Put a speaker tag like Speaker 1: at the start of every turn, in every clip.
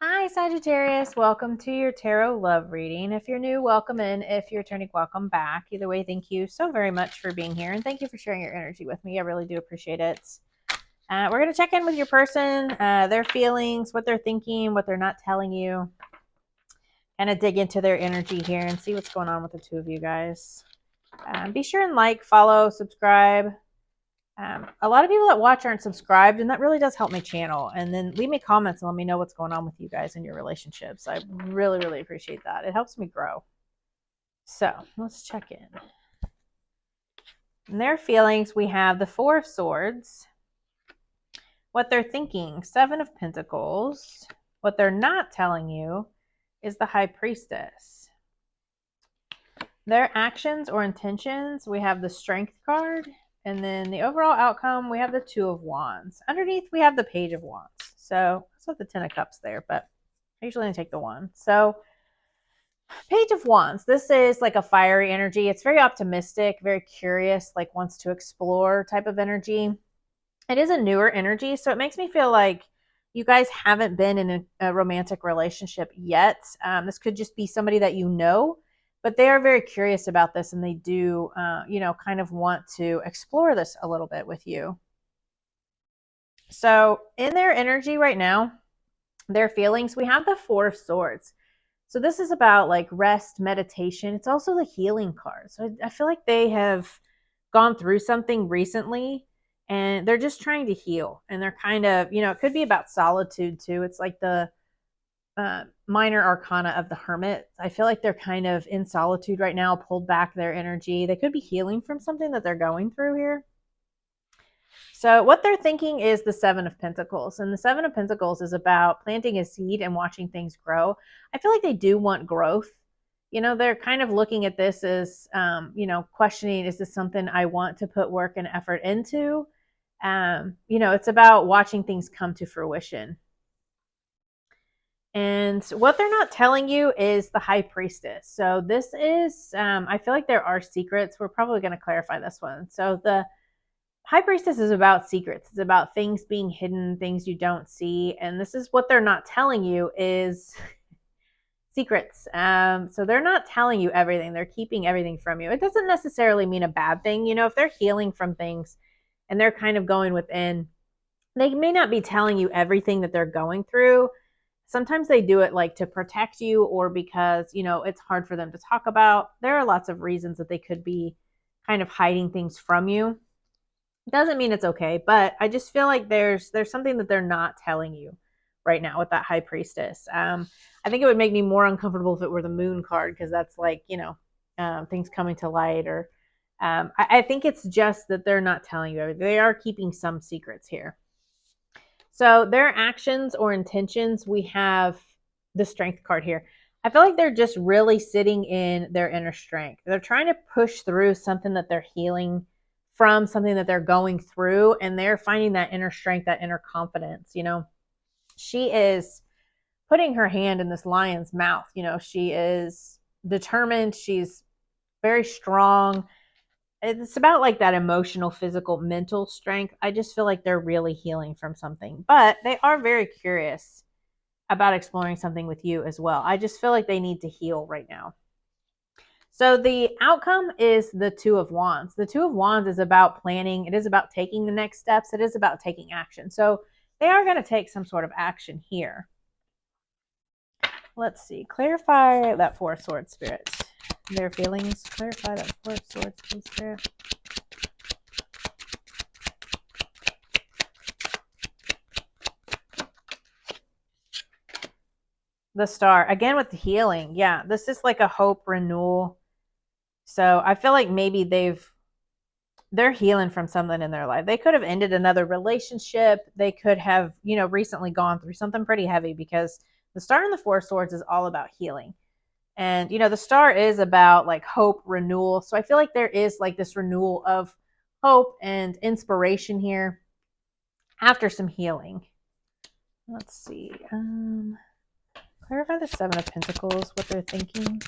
Speaker 1: Hi, Sagittarius. Welcome to your tarot love reading. If you're new, welcome in. If you're returning, welcome back. Either way, thank you so very much for being here, and thank you for sharing your energy with me. I really do appreciate it. We're going to check in with your person, their feelings, what they're thinking, what they're not telling you, kind of dig into their energy here and see what's going on with the two of you guys. Be sure and like, follow, subscribe. A lot of people that watch aren't subscribed, and that really does help my channel. And then leave me comments and let me know what's going on with you guys in your relationships. I really, really appreciate that. It helps me grow. So let's check in. In their feelings, we have the Four of Swords. What they're thinking, Seven of Pentacles. What they're not telling you is the High Priestess. Their actions or intentions, we have the Strength card. And then the overall outcome, we have the Two of Wands. Underneath, we have the Page of Wands. So that's what the Ten of Cups there, but I usually only take the one. So Page of Wands, this is like a fiery energy. It's very optimistic, very curious, like wants to explore type of energy. It is a newer energy, so it makes me feel like you guys haven't been in a romantic relationship yet. This could just be somebody that you know, but they are very curious about this, and they do, kind of want to explore this a little bit with you. So in their energy right now, their feelings, we have the Four of Swords. So this is about like rest, meditation. It's also the healing card. So I feel like they have gone through something recently and they're just trying to heal. And they're kind of, it could be about solitude too. It's like the minor arcana of the Hermit. I feel like they're kind of in solitude right now, pulled back their energy. They could be healing from something that they're going through here. So what they're thinking is the Seven of Pentacles. And the Seven of Pentacles is about planting a seed and watching things grow. I feel like they do want growth. They're kind of looking at this as, questioning, is this something I want to put work and effort into? It's about watching things come to fruition. And what they're not telling you is the High Priestess. So this is, I feel like there are secrets. We're probably going to clarify this one. So the High Priestess is about secrets. It's about things being hidden, things you don't see. And this is what they're not telling you is secrets. So they're not telling you everything. They're keeping everything from you. It doesn't necessarily mean a bad thing. If they're healing from things and they're kind of going within, they may not be telling you everything that they're going through. Sometimes they do it like to protect you or because, it's hard for them to talk about. There are lots of reasons that they could be kind of hiding things from you. Doesn't mean it's okay, but I just feel like there's something that they're not telling you right now with that High Priestess. I think it would make me more uncomfortable if it were the Moon card, because that's like, things coming to light, or I think it's just that they're not telling you everything. They are keeping some secrets here. So their actions or intentions, we have the Strength card here. I feel like they're just really sitting in their inner strength. They're trying to push through something that they're healing from, something that they're going through, and they're finding that inner strength, that inner confidence. She is putting her hand in this lion's mouth. She is determined. She's very strong. It's about like that emotional, physical, mental strength. I just feel like they're really healing from something, but they are very curious about exploring something with you as well. I just feel like they need to heal right now. So the outcome is the Two of Wands. The Two of Wands is about planning. It is about taking the next steps. It is about taking action. So they are going to take some sort of action here. Let's see. Clarify that Four of Swords, Spirit. Their feelings. Clarify that Four of Swords, please, Spirit. The Star. Again with the healing. Yeah, this is like a hope renewal. So I feel like maybe they're healing from something in their life. They could have ended another relationship. They could have, recently gone through something pretty heavy, because the Star and the Four of Swords is all about healing. And, the Star is about like hope, renewal. So I feel like there is like this renewal of hope and inspiration here after some healing. Let's see. Clarify the Seven of Pentacles, what they're thinking.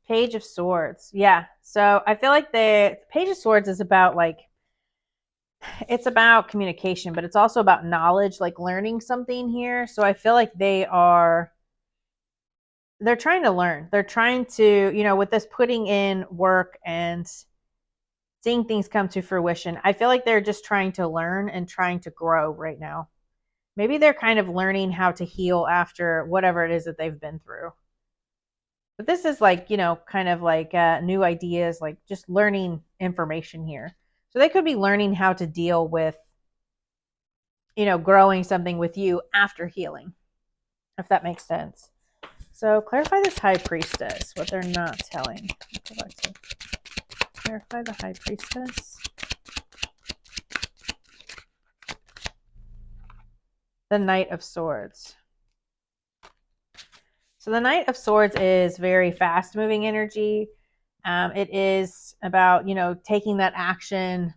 Speaker 1: Page of Swords. Yeah. So I feel like the Page of Swords is about like it's about communication, but it's also about knowledge, like learning something here. So I feel like they're trying to learn. They're trying to, with this putting in work and seeing things come to fruition. I feel like they're just trying to learn and trying to grow right now. Maybe they're kind of learning how to heal after whatever it is that they've been through. But this is like, kind of like new ideas, like just learning information here. So they could be learning how to deal with, growing something with you after healing, if that makes sense. So clarify this high priestess, what they're not telling. Go back to clarify the high priestess. The Knight of Swords. So the Knight of Swords is very fast moving energy. It is about, taking that action.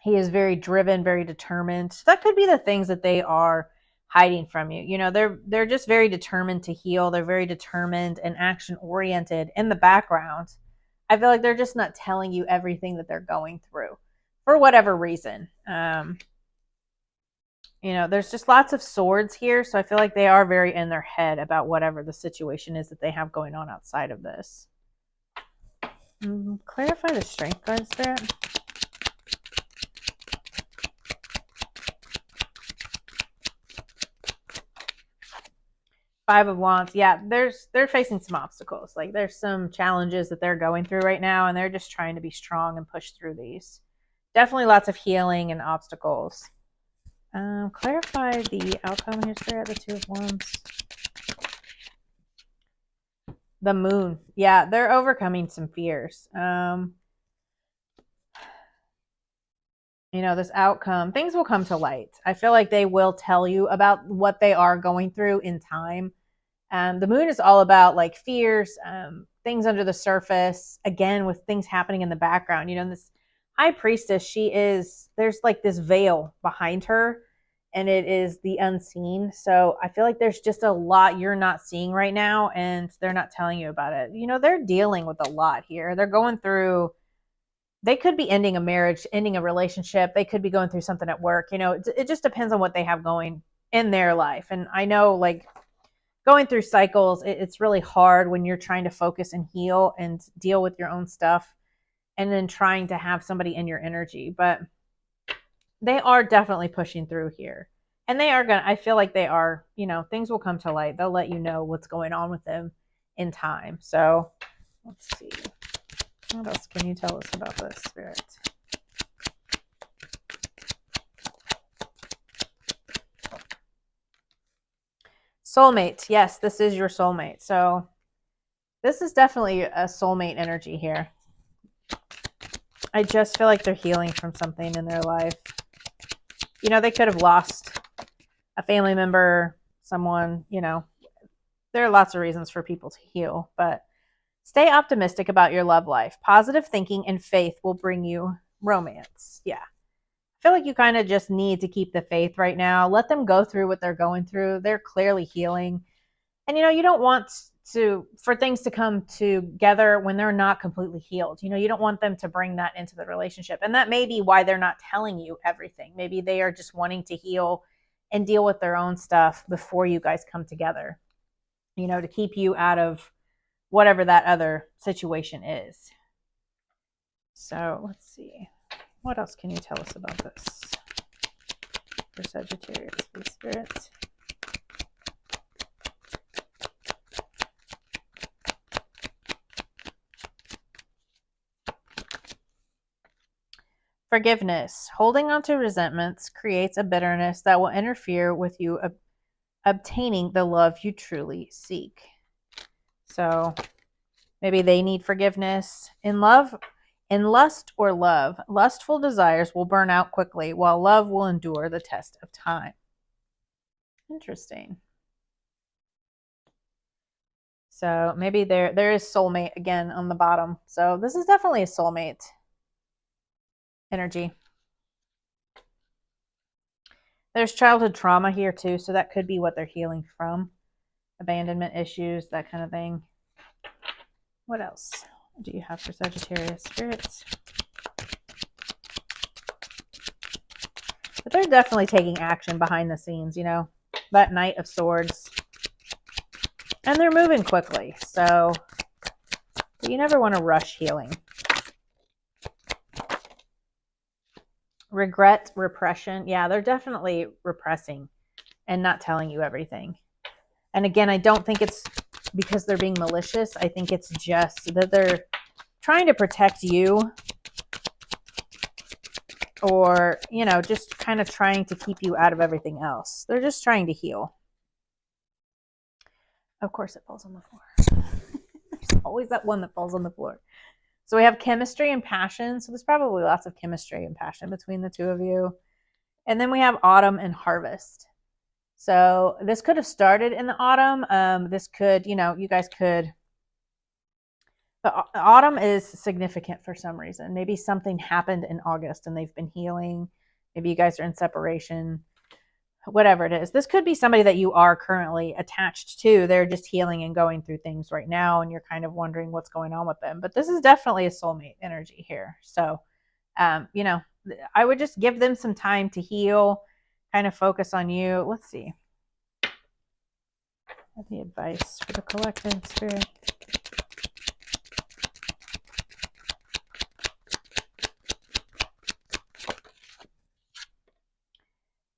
Speaker 1: He is very driven, very determined. So that could be the things that they are hiding from you. They're just very determined to heal. They're very determined and action oriented in the background. I feel like they're just not telling you everything that they're going through for whatever reason. There's just lots of swords here. So I feel like they are very in their head about whatever the situation is that they have going on outside of this. Clarify the strength card, Spirit. Five of Wands. Yeah, they're facing some obstacles. Like there's some challenges that they're going through right now, and they're just trying to be strong and push through these. Definitely lots of healing and obstacles. Clarify the outcome here, Spirit. The Two of Wands. The Moon. Yeah, they're overcoming some fears. This outcome, things will come to light. I feel like they will tell you about what they are going through in time. The Moon is all about like fears, things under the surface, again, with things happening in the background. This high priestess, there's like this veil behind her, and it is the unseen. So I feel like there's just a lot you're not seeing right now, and they're not telling you about it. They're dealing with a lot here. They're going through, they could be ending a marriage, ending a relationship. They could be going through something at work. It just depends on what they have going in their life. And I know, like, going through cycles, it's really hard when you're trying to focus and heal and deal with your own stuff and then trying to have somebody in your energy. But they are definitely pushing through here. And I feel like they are, things will come to light. They'll let you know what's going on with them in time. So let's see. What else can you tell us about this, Spirit? Soulmate. Yes, this is your soulmate. So this is definitely a soulmate energy here. I just feel like they're healing from something in their life. They could have lost a family member, someone, there are lots of reasons for people to heal, but stay optimistic about your love life. Positive thinking and faith will bring you romance. Yeah. I feel like you kind of just need to keep the faith right now. Let them go through what they're going through. They're clearly healing. And, you don't want for things to come together when they're not completely healed. You don't want them to bring that into the relationship. And that may be why they're not telling you everything. Maybe they are just wanting to heal and deal with their own stuff before you guys come together, to keep you out of whatever that other situation is. So let's see. What else can you tell us about this for Sagittarius, please, Spirit? Forgiveness. Holding on to resentments creates a bitterness that will interfere with you obtaining the love you truly seek. So maybe they need forgiveness. In lust or love, lustful desires will burn out quickly, while love will endure the test of time. Interesting. So maybe there is soulmate again on the bottom. So this is definitely a soulmate energy. There's childhood trauma here too, so that could be what they're healing from. Abandonment issues, that kind of thing. What else do you have for Sagittarius, spirits? they're definitely taking action behind the scenes, you know, that Knight of Swords. And they're moving quickly. So you never want to rush healing. Regret, repression. Yeah, they're definitely repressing and not telling you everything. And again, I don't think it's because they're being malicious. I think it's just that they're trying to protect you, or, you know, just kind of trying to keep you out of everything else. They're just trying to heal. Of course, it falls on the floor. There's always that one that falls on the floor. So we have chemistry and passion. So there's probably lots of chemistry and passion between the two of you. And then we have autumn and harvest. So this could have started in the autumn. This could, you know, you guys could. The autumn is significant for some reason. Maybe something happened in August and they've been healing. Maybe you guys are in separation. Whatever it is. This could be somebody that you are currently attached to. They're just healing and going through things right now, and you're kind of wondering what's going on with them. But this is definitely a soulmate energy here. So, you know, I would just give them some time to heal, kind of focus on you. Let's see. The advice for the collective spirit.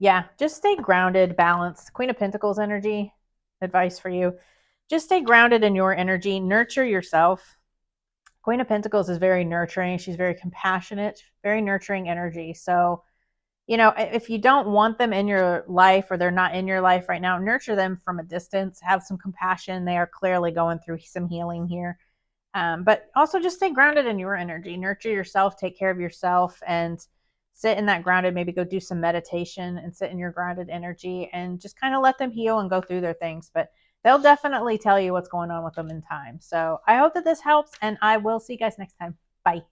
Speaker 1: Yeah, just stay grounded, balanced. Queen of Pentacles energy, advice for you. Just stay grounded in your energy. Nurture yourself. Queen of Pentacles is very nurturing. She's very compassionate, very nurturing energy. So, you know, if you don't want them in your life or they're not in your life right now, nurture them from a distance. Have some compassion. They are clearly going through some healing here. But also just stay grounded in your energy. Nurture yourself. Take care of yourself and sit in that grounded, maybe go do some meditation and sit in your grounded energy and just kind of let them heal and go through their things. But they'll definitely tell you what's going on with them in time. So I hope that this helps, and I will see you guys next time. Bye.